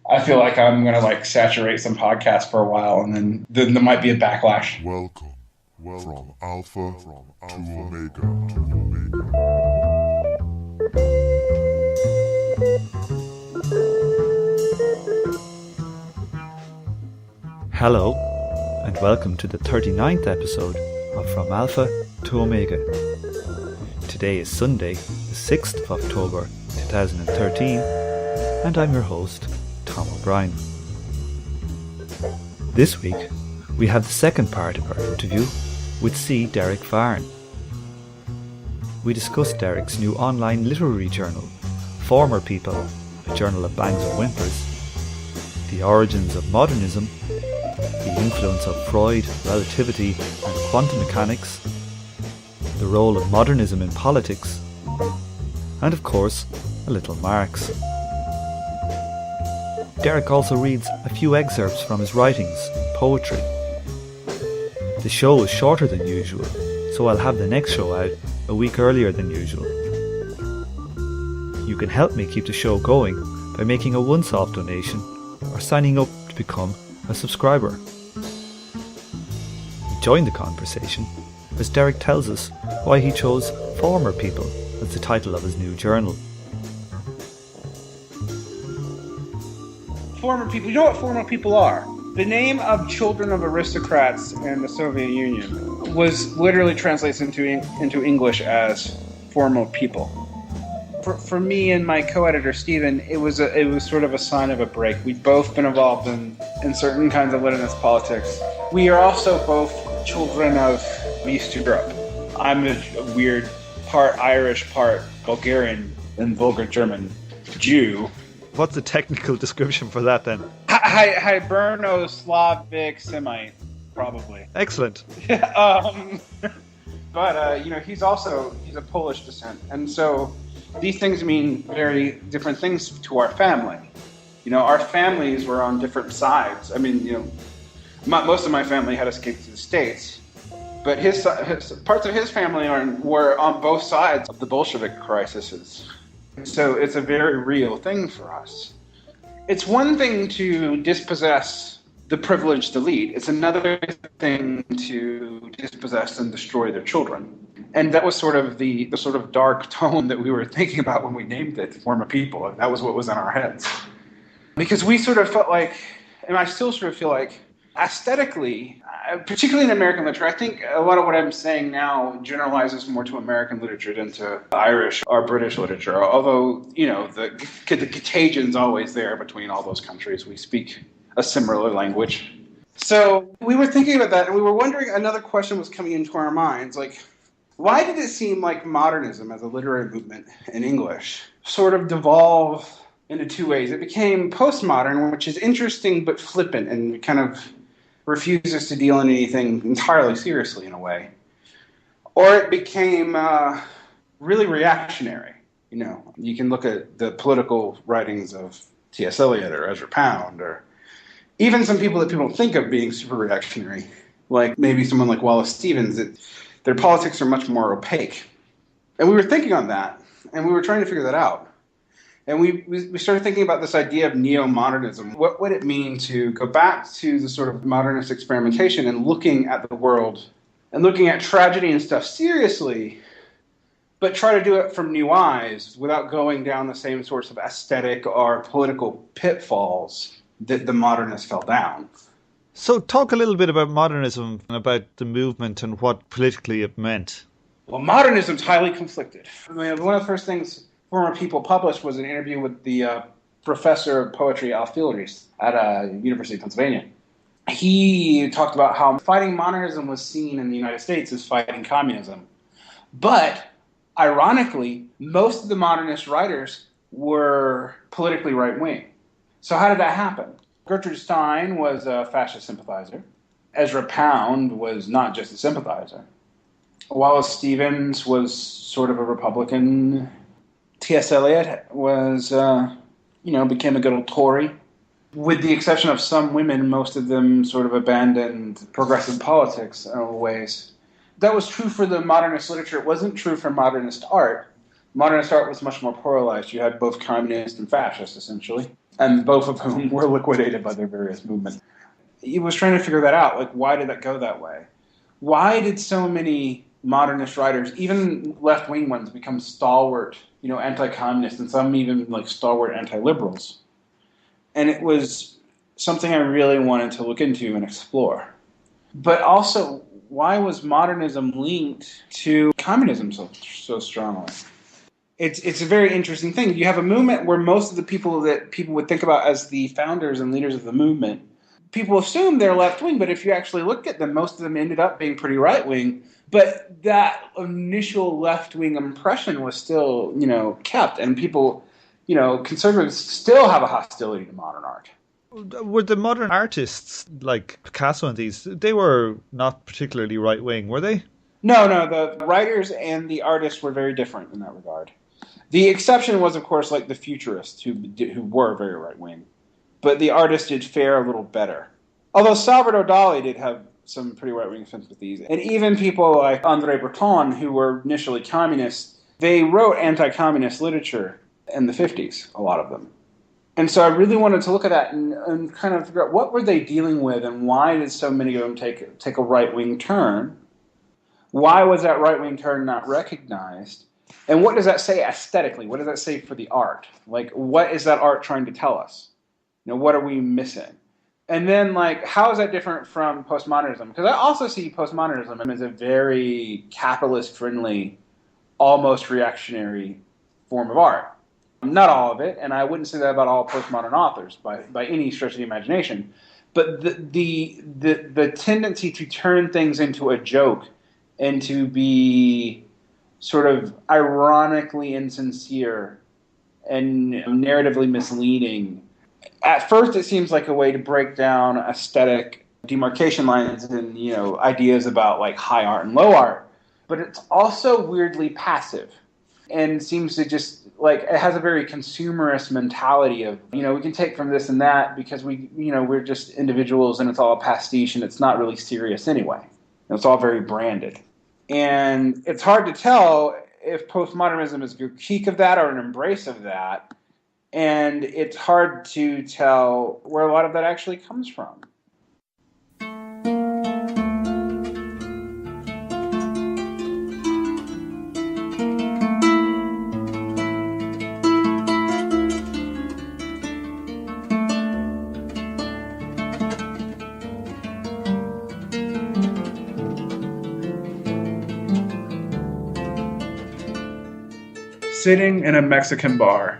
I feel like I'm going to saturate some podcasts for a while, and then there might be a backlash. Welcome from Alpha to Omega. Hello, and welcome to the 39th episode of From Alpha to Omega. Today is Sunday, the 6th of October 2013, and I'm your host, Tom O'Brien. This week, we have the second part of our interview with C. Derick Varn. We discussed Derrick's new online literary journal, Former People, a journal of bangs and whimpers, the origins of modernism, the influence of Freud, relativity and quantum mechanics, the role of modernism in politics, and of course, a little Marx. Derrick also reads a few excerpts from his writings, poetry. The show is shorter than usual, so I'll have the next show out a week earlier than usual. You can help me keep the show going by making a once-off donation or signing up to become a subscriber. We join the conversation as Derrick tells us why he chose Former People as the title of his new journal. Former people, you know what former people are? The name of children of aristocrats in the Soviet Union was literally translates into English as former people. For me and my co-editor Stephen, it was sort of a sign of a break. We'd both been involved in certain kinds of Leninist politics. We are also both children of East Europe. I'm a weird part Irish, part Bulgarian, and vulgar German Jew. What's the technical description for that then? Hiberno-Slavic Semite, probably. Excellent. But he's a Polish descent, and so these things mean very different things to our family. Our families were on different sides. I mean, most of my family had escaped to the States, but his parts of his family were on both sides of the Bolshevik crises. So it's a very real thing for us. It's one thing to dispossess the privileged elite. It's another thing to dispossess and destroy their children. And that was sort of the sort of dark tone that we were thinking about when we named it Former People. That was what was in our heads. Because we sort of felt like, and I still sort of feel like, aesthetically, particularly in American literature, I think a lot of what I'm saying now generalizes more to American literature than to Irish or British literature. Although, the contagion's always there between all those countries. We speak a similar language. So we were thinking about that, and we were wondering, another question was coming into our minds, why did it seem like modernism as a literary movement in English sort of devolve into two ways? It became postmodern, which is interesting but flippant and kind of refuses to deal in anything entirely seriously in a way. Or it became really reactionary. You can look at the political writings of T.S. Eliot or Ezra Pound, or even some people that people think of being super reactionary, like maybe someone like Wallace Stevens. Their politics are much more opaque. And we were thinking on that, and we were trying to figure that out. And we started thinking about this idea of neo-modernism. What would it mean to go back to the sort of modernist experimentation and looking at the world and looking at tragedy and stuff seriously, but try to do it from new eyes without going down the same sorts of aesthetic or political pitfalls that the modernists fell down? So talk a little bit about modernism and about the movement and what politically it meant. Well, modernism's highly conflicted. I mean, one of the first things Former People published was an interview with the professor of poetry, Al Fielderys, at University of Pennsylvania. He talked about how fighting modernism was seen in the United States as fighting communism. But, ironically, most of the modernist writers were politically right-wing. So how did that happen? Gertrude Stein was a fascist sympathizer. Ezra Pound was not just a sympathizer. Wallace Stevens was sort of a Republican. T.S. Eliot was, became a good old Tory. With the exception of some women, most of them sort of abandoned progressive politics in ways. That was true for the modernist literature. It wasn't true for modernist art. Modernist art was much more polarized. You had both communist and fascist, essentially. and both of whom were liquidated by their various movements. He was trying to figure that out. Like, why did that go that way? Why did so many modernist writers, even left-wing ones, become stalwart, anti-communist, and some even like stalwart anti-liberals? And it was something I really wanted to look into and explore. But also, why was modernism linked to communism so strongly? It's a very interesting thing. You have a movement where most of the people that people would think about as the founders and leaders of the movement, people assume they're left-wing, but if you actually look at them, most of them ended up being pretty right-wing. But that initial left-wing impression was still, kept, and people, conservatives still have a hostility to modern art. Were the modern artists, like Picasso and these, they were not particularly right-wing, were they? No, the writers and the artists were very different in that regard. The exception was, of course, like the futurists, who were very right-wing. But the artists did fare a little better. Although Salvador Dali did have some pretty right-wing sympathies. And even people like André Breton, who were initially communists, they wrote anti-communist literature in the 50s, a lot of them. And so I really wanted to look at that and kind of figure out what were they dealing with and why did so many of them take a right-wing turn? Why was that right-wing turn not recognized? And what does that say aesthetically? What does that say for the art? Like, what is that art trying to tell us? What are we missing? And then, like, how is that different from postmodernism? Because I also see postmodernism as a very capitalist-friendly, almost reactionary form of art. Not all of it, and I wouldn't say that about all postmodern authors by any stretch of the imagination. But the tendency to turn things into a joke and to be sort of ironically insincere and narratively misleading. At first, it seems like a way to break down aesthetic demarcation lines and, ideas about like high art and low art. But it's also weirdly passive and seems to just like it has a very consumerist mentality of, we can take from this and that because we're just individuals and it's all a pastiche and it's not really serious anyway. It's all very branded. And it's hard to tell if postmodernism is a critique of that or an embrace of that. And it's hard to tell where a lot of that actually comes from. Sitting in a Mexican bar,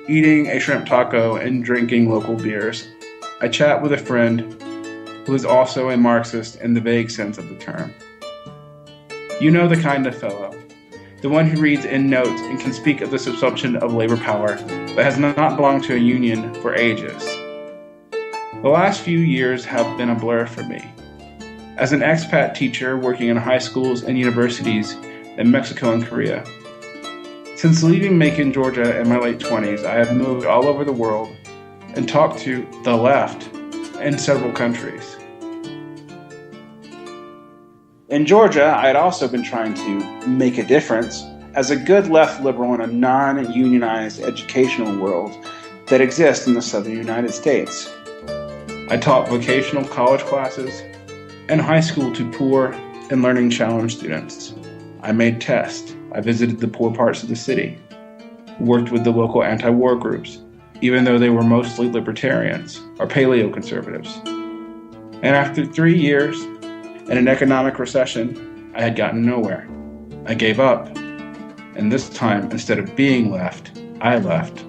eating a shrimp taco and drinking local beers, I chat with a friend who is also a Marxist in the vague sense of the term. You know the kind of fellow, the one who reads endnotes and can speak of the subsumption of labor power, but has not belonged to a union for ages. The last few years have been a blur for me. As an expat teacher working in high schools and universities in Mexico and Korea, since leaving Macon, Georgia in my late 20s, I have moved all over the world and talked to the left in several countries. In Georgia, I had also been trying to make a difference as a good left liberal in a non-unionized educational world that exists in the southern United States. I taught vocational college classes and high school to poor and learning challenged students. I made tests. I visited the poor parts of the city, worked with the local anti-war groups, even though they were mostly libertarians or paleo-conservatives. And after 3 years and an economic recession, I had gotten nowhere. I gave up. And this time, instead of being left, I left.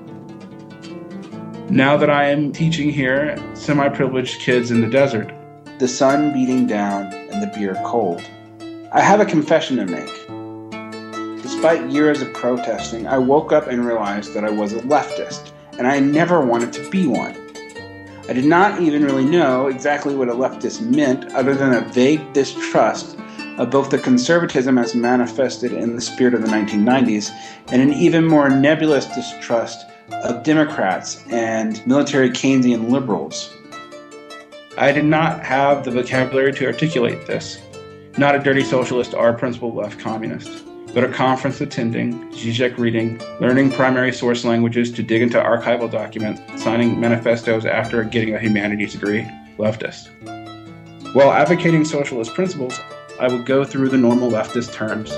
Now that I am teaching here semi-privileged kids in the desert, the sun beating down and the beer cold, I have a confession to make. Despite years of protesting, I woke up and realized that I was a leftist, and I never wanted to be one. I did not even really know exactly what a leftist meant, other than a vague distrust of both the conservatism as manifested in the spirit of the 1990s, and an even more nebulous distrust of Democrats and military Keynesian liberals. I did not have the vocabulary to articulate this, not a dirty socialist or a principled left communist. but at conference attending, Zizek reading, learning primary source languages to dig into archival documents, signing manifestos after getting a humanities degree, leftist. While advocating socialist principles, I would go through the normal leftist terms: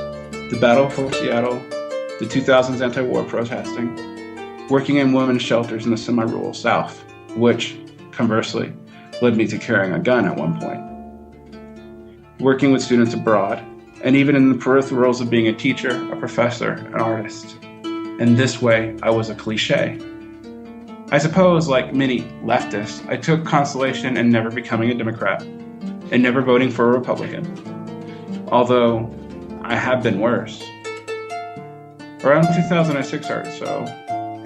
the battle for Seattle, the 2000s anti-war protesting, working in women's shelters in the semi-rural South, which, conversely, led me to carrying a gun at one point, working with students abroad, and even in the peripherals of being a teacher, a professor, an artist. In this way, I was a cliché. I suppose, like many leftists, I took consolation in never becoming a Democrat and never voting for a Republican, although I have been worse. Around 2006 or so,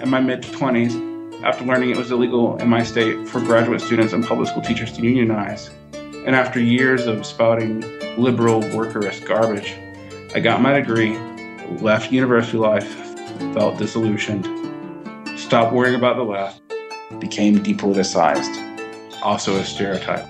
in my mid-20s, after learning it was illegal in my state for graduate students and public school teachers to unionize, and after years of spouting liberal workerist garbage, I got my degree, left university life, felt disillusioned, stopped worrying about the left, became depoliticized, also a stereotype.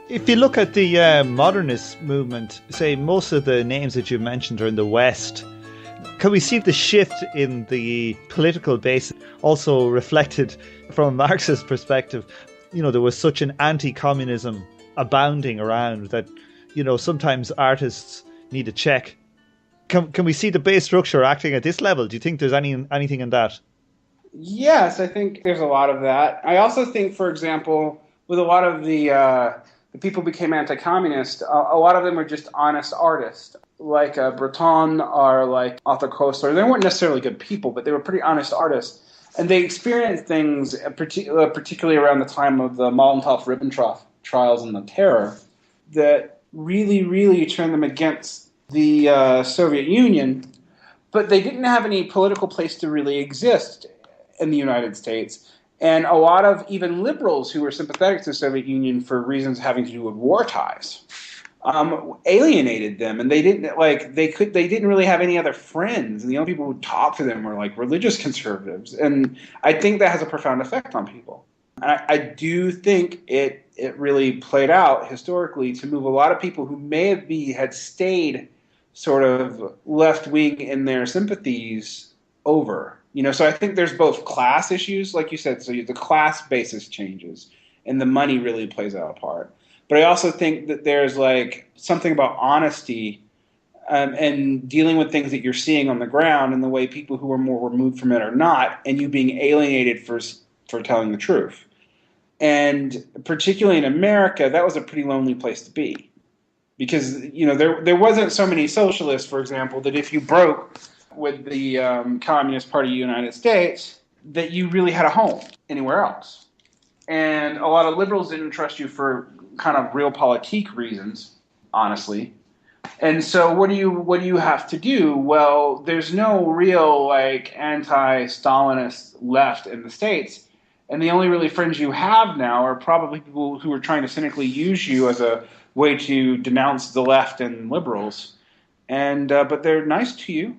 If you look at the modernist movement, say most of the names that you mentioned are in the West. Can we see the shift in the political base also reflected from a Marxist perspective? You know, there was such an anti-communism abounding around that, you know, sometimes artists need a check. Can we see the base structure acting at this level? Do you think there's anything in that? Yes, I think there's a lot of that. I also think, for example, with a lot of the people who became anti-communist, a lot of them are just honest artists, like Breton or like Arthur Koestler. They weren't necessarily good people, but they were pretty honest artists. And they experienced things, particularly around the time of the Molotov-Ribbentrop trials and the terror, that really, really turned them against the Soviet Union. But they didn't have any political place to really exist in the United States. And a lot of even liberals who were sympathetic to the Soviet Union for reasons having to do with war ties alienated them, and they didn't really have any other friends. And the only people who talked to them were like religious conservatives. And I think that has a profound effect on people. And I do think it really played out historically to move a lot of people who had stayed sort of left wing in their sympathies over. You know, so I think there's both class issues, like you said, so the class basis changes and the money really plays out a part. But I also think that there's like something about honesty and dealing with things that you're seeing on the ground and the way people who are more removed from it are not, and you being alienated for telling the truth. And particularly in America, that was a pretty lonely place to be. Because, you know, there wasn't so many socialists, for example, that if you broke with the Communist Party of the United States, that you really had a home anywhere else. And a lot of liberals didn't trust you for kind of realpolitik reasons, honestly. And so what do you have to do? Well, there's no real like anti-Stalinist left in the States. And the only really friends you have now are probably people who are trying to cynically use you as a way to denounce the left and liberals. And but they're nice to you.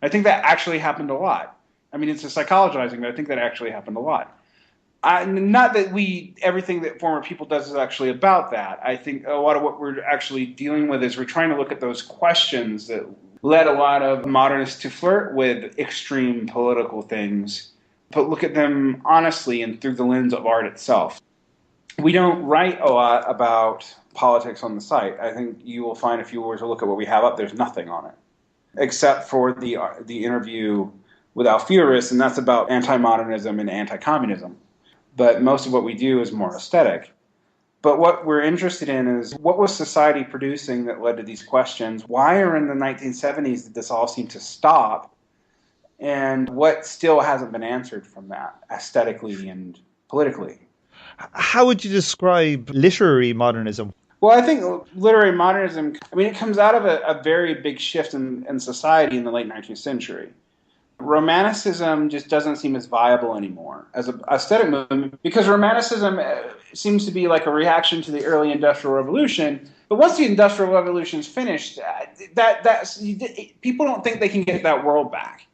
I think that actually happened a lot. I mean, it's a psychologizing, but I think that actually happened a lot. Not that everything that former people does is actually about that. I think a lot of what we're actually dealing with is we're trying to look at those questions that led a lot of modernists to flirt with extreme political things, but look at them honestly and through the lens of art itself. We don't write a lot about politics on the site. I think you will find if you were to look at what we have up, there's nothing on it, except for the interview with Alfieri, and that's about anti-modernism and anti-communism. But most of what we do is more aesthetic. But what we're interested in is what was society producing that led to these questions? Why are in the 1970s did this all seem to stop? And what still hasn't been answered from that aesthetically and politically? How would you describe literary modernism? Well, I think literary modernism, it comes out of a very big shift in society in the late 19th century. Romanticism just doesn't seem as viable anymore as an aesthetic movement, because Romanticism seems to be like a reaction to the early Industrial Revolution. But once the Industrial Revolution is finished, people don't think they can get that world back.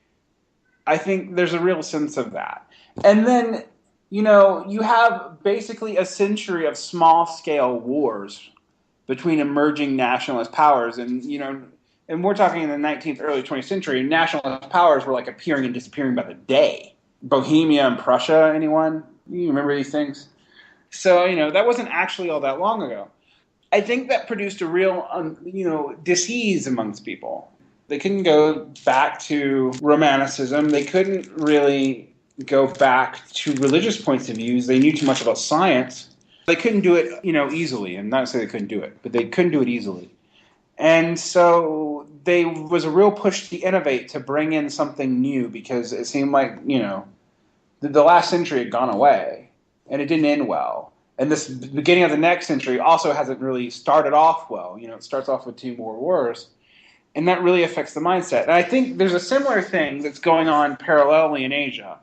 I think there's a real sense of that. And then, you have basically a century of small-scale wars between emerging nationalist powers. And we're talking in the 19th, early 20th century, nationalist powers were like appearing and disappearing by the day. Bohemia and Prussia, anyone? You remember these things? So, that wasn't actually all that long ago. I think that produced a real, dis-ease amongst people. They couldn't go back to Romanticism. They couldn't really go back to religious points of views. They knew too much about science. They couldn't do it, easily. And not to say they couldn't do it, but they couldn't do it easily. And so there was a real push to innovate, to bring in something new, because it seemed like, the last century had gone away, and it didn't end well. And this beginning of the next century also hasn't really started off well. It starts off with 2 world wars, and that really affects the mindset. And I think there's a similar thing that's going on parallelly in Asia,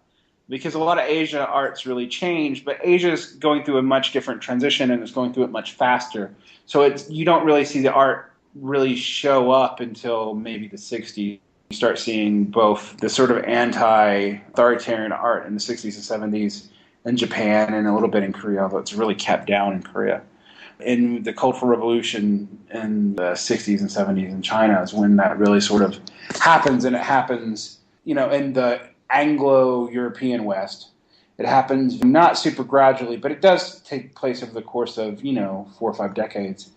because a lot of Asia art's really changed, but Asia's going through a much different transition, and it's going through it much faster. So you don't really see the art really show up until maybe the 60s. You start seeing both the sort of anti-authoritarian art in the 60s and 70s in Japan, and a little bit in Korea, although it's really kept down in Korea. In the Cultural Revolution in the 60s and 70s in China is when that really sort of happens, and it happens, in the Anglo-European West. It happens not super gradually, but it does take place over the course of, 4 or 5 decades.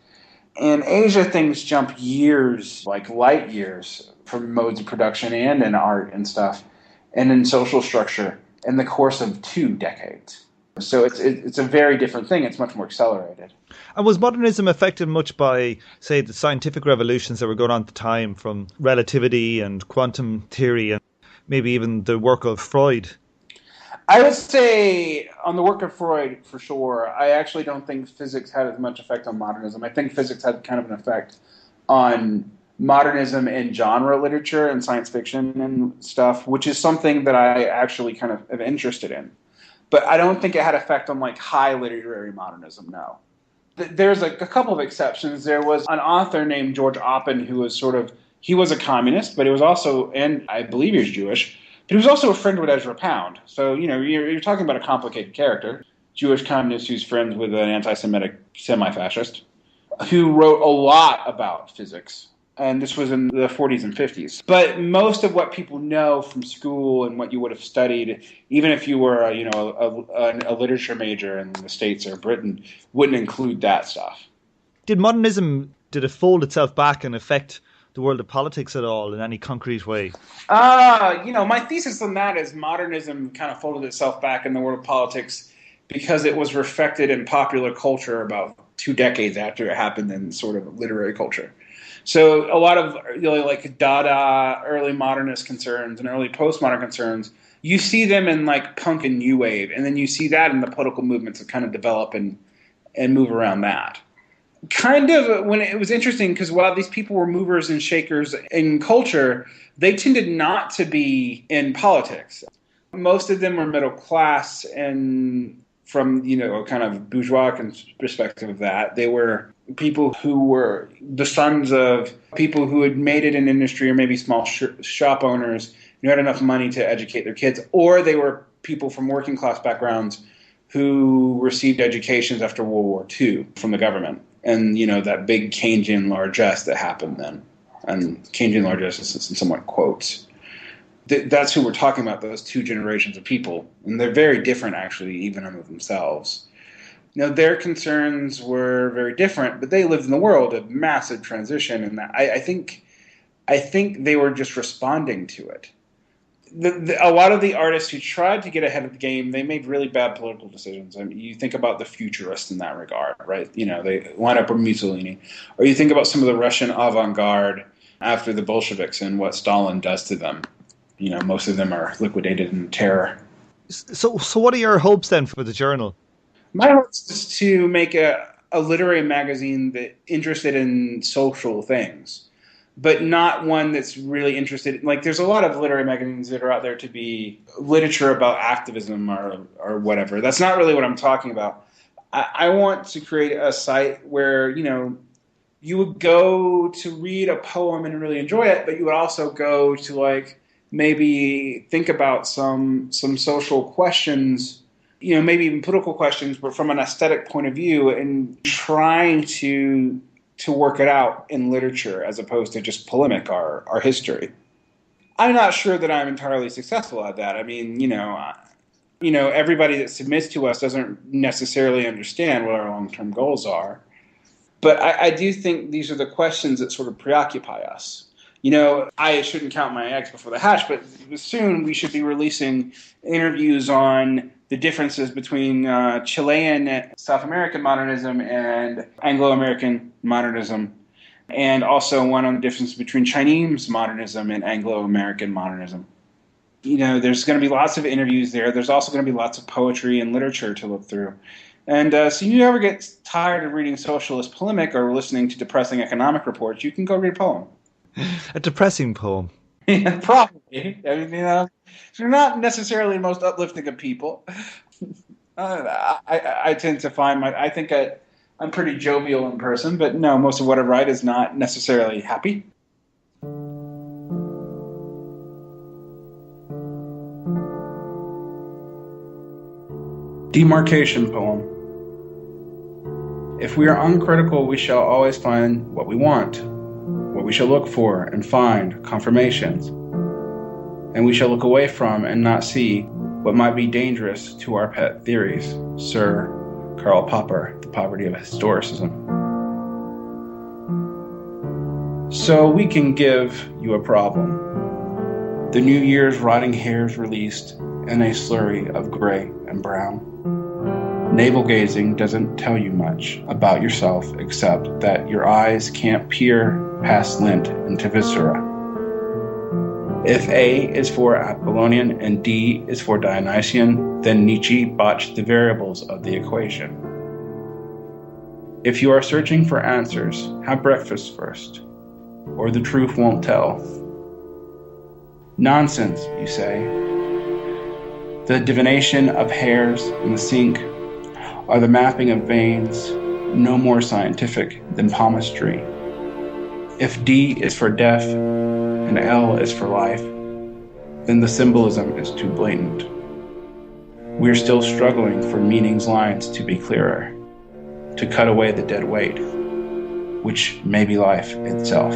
In Asia, things jump years, like light years, from modes of production and in art and stuff, and in social structure in the course of 2 decades. So it's a very different thing. It's much more accelerated. And was modernism affected much by, say, the scientific revolutions that were going on at the time, from relativity and quantum theory, and maybe even the work of Freud? I would say on the work of Freud, for sure. I actually don't think physics had as much effect on modernism. I think physics had kind of an effect on modernism in genre literature and science fiction and stuff, which is something that I actually kind of am interested in. But I don't think it had effect on like high literary modernism, no. There's a couple of exceptions. There was an author named George Oppen who was he was a communist, but he was also, and I believe he was Jewish, but he was also a friend with Ezra Pound. So, you're talking about a complicated character. Jewish communist who's friends with an anti-Semitic semi-fascist who wrote a lot about physics. And this was in the 40s and 50s. But most of what people know from school and what you would have studied, even if you were, a literature major in the States or Britain, wouldn't include that stuff. Did it fold itself back and affect the world of politics at all in any concrete way? My thesis on that is modernism kind of folded itself back in the world of politics because it was reflected in popular culture about 2 decades after it happened in sort of literary culture. So a lot of like Dada, early modernist concerns and early postmodern concerns, you see them in like punk and new wave, and then you see that in the political movements that kind of develop and move around that. Kind of when it was interesting because while these people were movers and shakers in culture, they tended not to be in politics. Most of them were middle class, and from kind of bourgeois perspective of that, they were people who were the sons of people who had made it in industry or maybe small shop owners who had enough money to educate their kids, or they were people from working class backgrounds who received educations after World War II from the government. And, that big Keynesian largesse that happened then. And Keynesian largesse is in somewhat quotes. That's who we're talking about, those 2 generations of people. And they're very different, actually, even among themselves. Their concerns were very different, but they lived in the world of massive transition. And I think they were just responding to it. A lot of the artists who tried to get ahead of the game, they made really bad political decisions. I mean, you think about the futurists in that regard, right? They line up with Mussolini. Or you think about some of the Russian avant-garde after the Bolsheviks and what Stalin does to them. Most of them are liquidated in terror. So what are your hopes then for the journal? My hopes is to make a literary magazine that interested in social things. but not one that's really interested. Like, there's a lot of literary magazines that are out there to be literature about activism or whatever. That's not really what I'm talking about. I want to create a site where, you would go to read a poem and really enjoy it, but you would also go to, like, maybe think about some social questions, maybe even political questions, but from an aesthetic point of view, and trying to work it out in literature as opposed to just polemic or history. I'm not sure that I'm entirely successful at that. I mean, everybody that submits to us doesn't necessarily understand what our long-term goals are. But I do think these are the questions that sort of preoccupy us. I shouldn't count my eggs before the hatch, but soon we should be releasing interviews on the differences between Chilean South American modernism and Anglo-American modernism, and also one on the difference between Chinese modernism and Anglo-American modernism. There's going to be lots of interviews there. There's also going to be lots of poetry and literature to look through. And so you ever get tired of reading socialist polemic or listening to depressing economic reports, you can go read a poem. A depressing poem. Yeah, probably. I mean, you're not necessarily the most uplifting of people. I tend to find I think I'm pretty jovial in person, but no, most of what I write is not necessarily happy. Demarcation poem. If we are uncritical, we shall always find what we want, what we shall look for and find confirmations, and we shall look away from and not see what might be dangerous to our pet theories. Sir Karl Popper, The Poverty of Historicism. So we can give you a problem. The New Year's rotting hairs released in a slurry of gray and brown. Navel gazing doesn't tell you much about yourself except that your eyes can't peer past lint into viscera. If A is for Apollonian and D is for Dionysian, then Nietzsche botched the variables of the equation. If you are searching for answers, have breakfast first, or the truth won't tell. Nonsense, you say. The divination of hairs in the sink are the mapping of veins, no more scientific than palmistry. If D is for death and L is for life, then the symbolism is too blatant. We're still struggling for meaning's lines to be clearer, to cut away the dead weight, which may be life itself.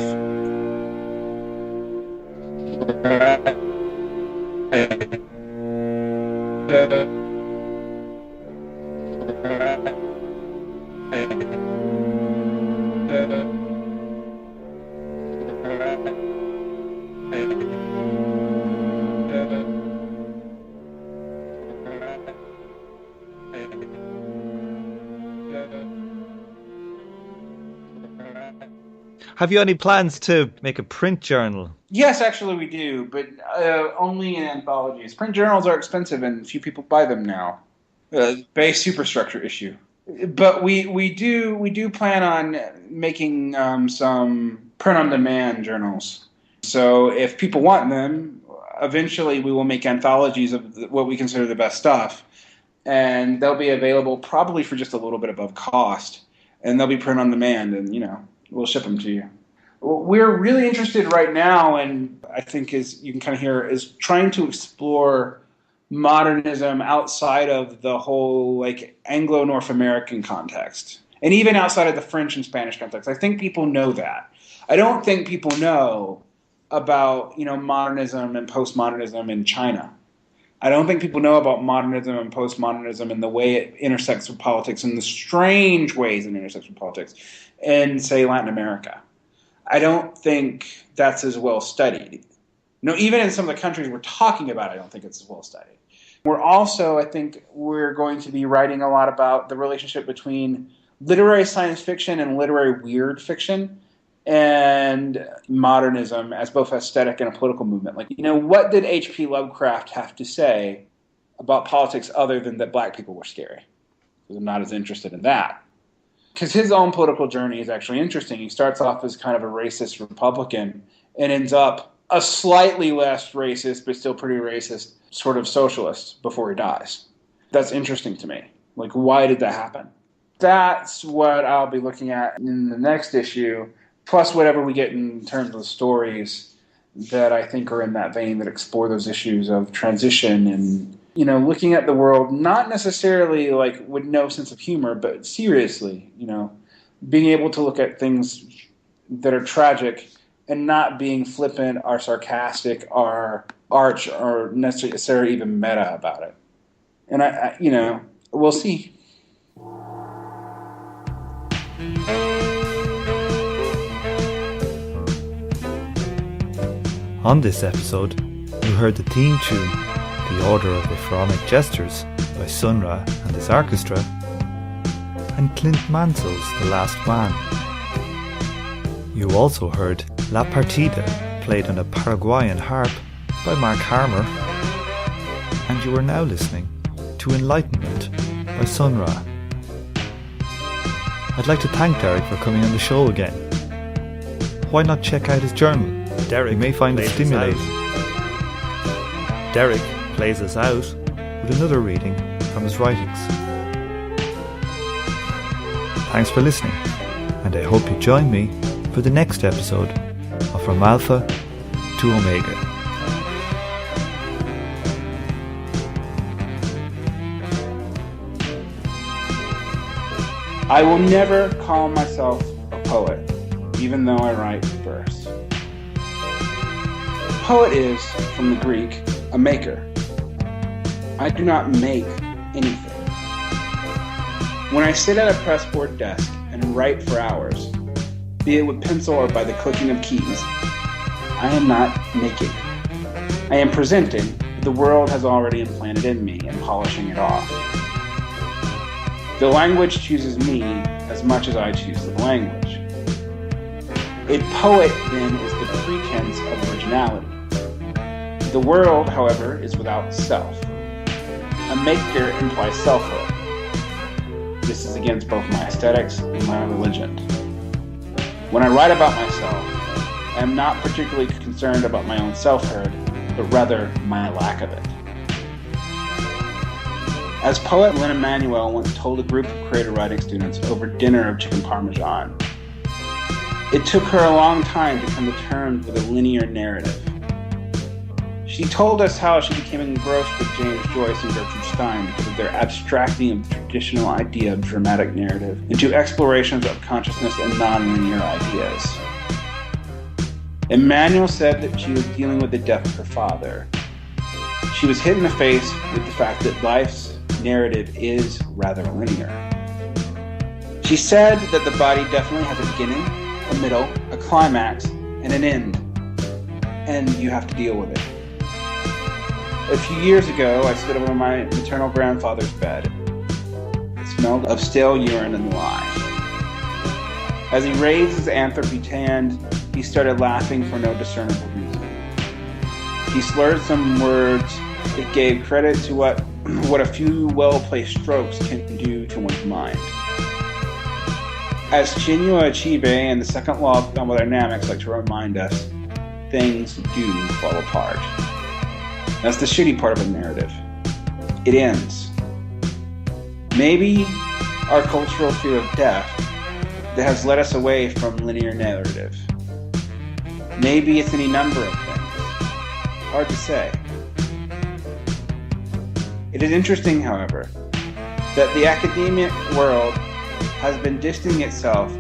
Have you any plans to make a print journal? Yes, actually we do, but only in anthologies. Print journals are expensive and few people buy them now. Base superstructure issue. But we do plan on making some print-on-demand journals. So if people want them, eventually we will make anthologies of what we consider the best stuff. And they'll be available probably for just a little bit above cost. And they'll be print-on-demand, and, we'll ship them to you. We're really interested right now, and I think as you can kind of hear, is trying to explore modernism outside of the whole Anglo-North American context, and even outside of the French and Spanish context. I think people know that. I don't think people know about modernism and postmodernism in China. I don't think people know about modernism and postmodernism and the way it intersects with politics and the strange ways it intersects with politics in, say, Latin America. I don't think that's as well studied. Even in some of the countries we're talking about, I don't think it's as well studied. We're also, I think, we're going to be writing a lot about the relationship between literary science fiction and literary weird fiction and modernism as both aesthetic and a political movement. What did H.P. Lovecraft have to say about politics other than that black people were scary? Because I'm not as interested in that. Because his own political journey is actually interesting. He starts off as kind of a racist Republican and ends up a slightly less racist, but still pretty racist, sort of socialist before he dies. That's interesting to me. Like, why did that happen? That's what I'll be looking at in the next issue, plus whatever we get in terms of stories that I think are in that vein that explore those issues of transition and, you know, looking at the world not necessarily like with no sense of humor, but seriously, you know, being able to look at things that are tragic and not being flippant or sarcastic or arch or necessarily even meta about it. And I you know, we'll see. On this episode, you heard the theme tune, The Order of the Pharaonic Jesters by Sun Ra and his orchestra, and Clint Mansell's The Last Man. You also heard La Partida, played on a Paraguayan harp by Mark Harmer, and you are now listening to Enlightenment by Sun Ra. I'd like to thank Derrick for coming on the show again. Why not check out his journal? Derrick may find it stimulating. Derrick plays us out with another reading from his writings. Thanks for listening, and I hope you join me for the next episode of From Alpha to Omega. I will never call myself a poet, even though I write verse. Poet is, from the Greek, a maker. I do not make anything. When I sit at a pressboard desk and write for hours, be it with pencil or by the clicking of keys, I am not making. I am presenting what the world has already implanted in me and polishing it off. The language chooses me as much as I choose the language. A poet, then, is the pretense of originality. The world, however, is without self. A maker implies selfhood. This is against both my aesthetics and my religion. When I write about myself, I am not particularly concerned about my own selfhood, but rather my lack of it. As poet Lynn Emanuel once told a group of creative writing students over dinner of chicken parmesan, it took her a long time to come to terms with a linear narrative. She told us how she became engrossed with James Joyce and Gertrude Stein because of their abstracting of the traditional idea of dramatic narrative into explorations of consciousness and non-linear ideas. Emanuel said that she was dealing with the death of her father. She was hit in the face with the fact that life's narrative is rather linear. She said that the body definitely has a beginning, a middle, a climax, and an end, and you have to deal with it. A few years ago, I stood over my maternal grandfather's bed. It smelled of stale urine and lye. As he raised his anthropy hand, he started laughing for no discernible reason. He slurred some words that gave credit to what a few well-placed strokes can do to one's mind. As Chinua Achebe and the second law of thermodynamics like to remind us, things do fall apart. That's the shitty part of a narrative. It ends. Maybe our cultural fear of death that has led us away from linear narrative. Maybe it's any number of things. Hard to say. It is interesting, however, that the academic world has been distancing itself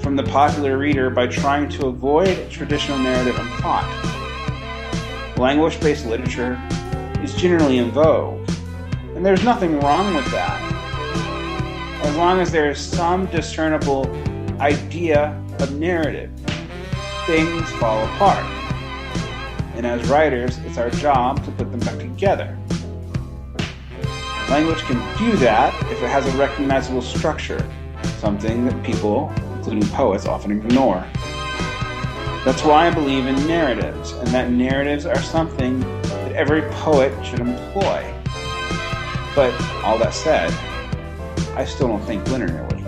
from the popular reader by trying to avoid traditional narrative and plot. Language-based literature is generally in vogue, and there's nothing wrong with that, as long as there is some discernible idea of narrative. Things fall apart, and as writers, it's our job to put them back together. Language can do that if it has a recognizable structure, something that people, including poets, often ignore. That's why I believe in narratives, and that narratives are something that every poet should employ. But all that said, I still don't think linearly.